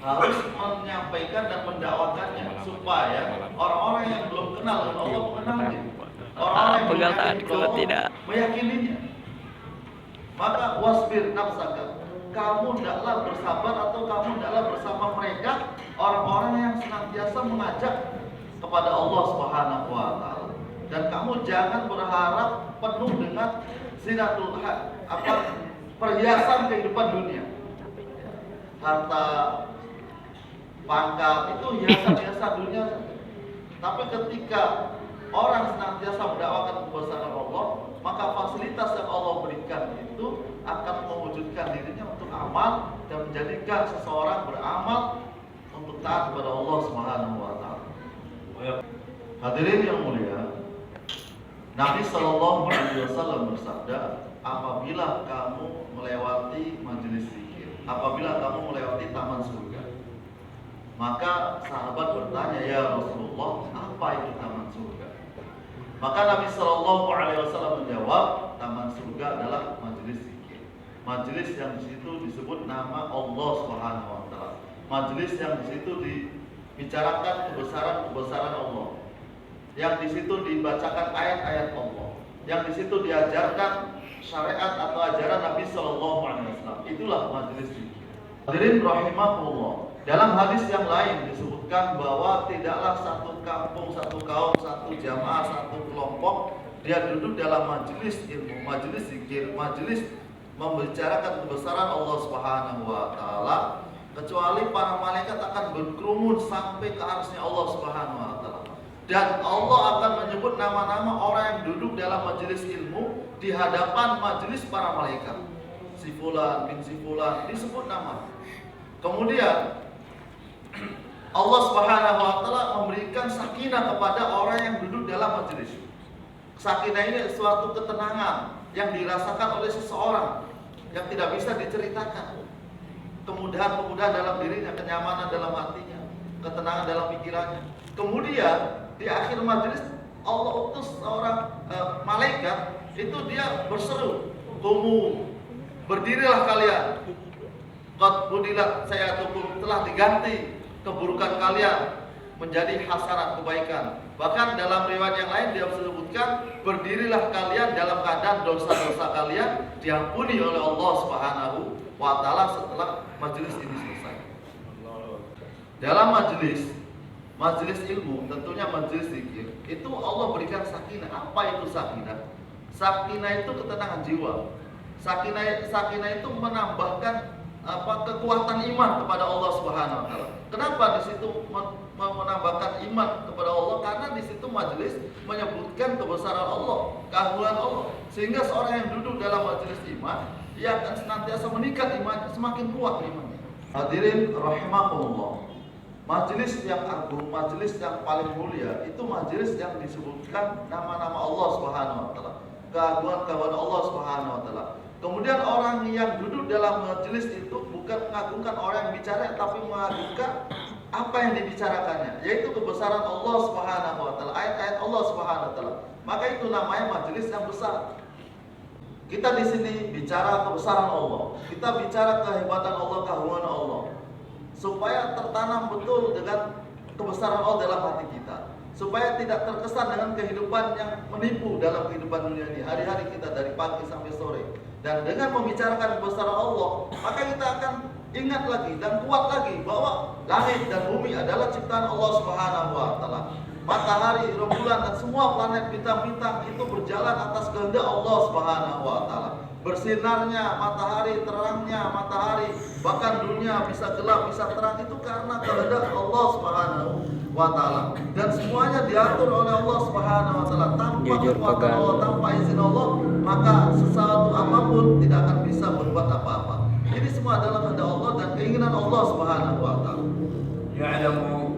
harus menyampaikan dan mendakwakannya supaya orang-orang yang belum kenal dengan Allah mengenalnya, orang-orang yang belum yakin kepada Allah meyakininya. Maka wasbir nafsaka, kamu hendaklah bersabar atau kamu hendaklah bersama mereka orang-orang yang senantiasa mengajak kepada Allah Subhanahu wa taala. Dan kamu jangan berharap penuh dengan zinatul perhiasan kehidupan dunia. Harta, pangkat itu hiasan-hiasan dunia saja. Tapi ketika orang senantiasa mendakwakan kebesaran Allah, maka fasilitas yang Allah berikan itu akan mewujudkan dirinya untuk amal dan menjadikan seseorang beramal untuk taat kepada Allah Subhanahu wa taala. Hadirin yang mulia, Nabi Shallallahu Alaihi Wasallam bersabda, apabila kamu melewati majelis zikir, apabila kamu melewati taman surga, maka sahabat bertanya, ya Rasulullah, apa itu taman surga? Maka Nabi Shallallahu Alaihi Wasallam menjawab, taman surga adalah majelis zikir, majelis yang di situ disebut nama Allah Subhanahu wa taala, majelis yang di situ dibicarakan kebesaran Allah, yang di situ dibacakan ayat-ayat Allah, yang di situ diajarkan syariat atau ajaran Nabi Shallallahu Alaihi Wasallam. Itulah majelis zikir. Hadirin rahimakumullah. Dalam hadis yang lain disebutkan bahwa tidaklah satu kampung, satu kaum, satu jamaah, satu kelompok dia duduk dalam majelis ilmu, majelis zikir, majelis membicarakan kebesaran Allah Subhanahu wa taala, kecuali para malaikat akan berkerumun sampai ke arsy Allah Subhanahu wa taala. Dan Allah akan menyebut nama-nama orang yang duduk dalam majelis ilmu di hadapan majelis para malaikat. Si fulan bin si fulan disebut nama. Kemudian Allah Subhanahu wa taala memberikan sakinah kepada orang yang duduk dalam majelis. Sakinah ini suatu ketenangan yang dirasakan oleh seseorang yang tidak bisa diceritakan. Kemudahan-kemudahan dalam dirinya, kenyamanan dalam hatinya, ketenangan dalam pikirannya. Kemudian di akhir majelis Allah utus seorang malaikat, itu dia berseru, "Qumu, berdirilah kalian. Qad budilat sayatukum, telah diganti keburukan kalian menjadi hasanat, kebaikan." Bahkan dalam riwayat yang lain dia menyebutkan, berdirilah kalian dalam keadaan dosa-dosa kalian diampuni oleh Allah Subhanahu wa taala setelah majelis ini selesai. Dalam majelis ilmu, tentunya majelis zikir, itu Allah berikan sakinah. Apa itu sakinah? Sakinah itu ketenangan jiwa. Sakinah itu menambahkan kekuatan iman kepada Allah Subhanahu wa taala. Kenapa di situ menambahkan iman kepada Allah? Karena di situ majelis menyebutkan kebesaran Allah, keagungan Allah, sehingga seorang yang duduk dalam majelis iman, dia akan senantiasa meningkat imannya, semakin kuat imannya. Hadirin rahimakumullah. Majelis yang agung, majelis yang paling mulia, itu majelis yang disebutkan nama-nama Allah Subhanahu wa taala, keagungan-keagungan Allah Subhanahu wa taala. Kemudian orang yang duduk dalam majelis itu bukan mengagungkan orang yang bicara, tapi mengagungkan apa yang dibicarakannya, yaitu kebesaran Allah Subhanahu wa taala, ayat-ayat Allah Subhanahu wa taala. Maka itu namanya majelis yang besar. Kita di sini bicara kebesaran Allah, kita bicara kehebatan Allah, keagungan Allah, supaya tertanam betul dengan kebesaran Allah dalam hati kita, supaya tidak terkesan dengan kehidupan yang menipu dalam kehidupan dunia ini, hari-hari kita dari pagi sampai sore. Dan dengan membicarakan kebesaran Allah, maka kita akan ingat lagi dan kuat lagi bahwa langit dan bumi adalah ciptaan Allah Subhanahu wa taala. Matahari, rembulan dan semua planet, bintang-bintang itu berjalan atas kehendak Allah Subhanahu wa taala. Bersinarnya matahari, terangnya matahari, bahkan dunia bisa gelap, bisa terang, itu karena kehendak Allah Subhanahu wa taala. Dan semuanya diatur oleh Allah Subhanahu wa taala. Tanpa kekuatan Allah, tanpa izin Allah, maka sesuatu apapun tidak akan bisa berbuat apa-apa. Ini semua adalah kehendak Allah dan keinginan Allah Subhanahu wa taala. Ya'lamu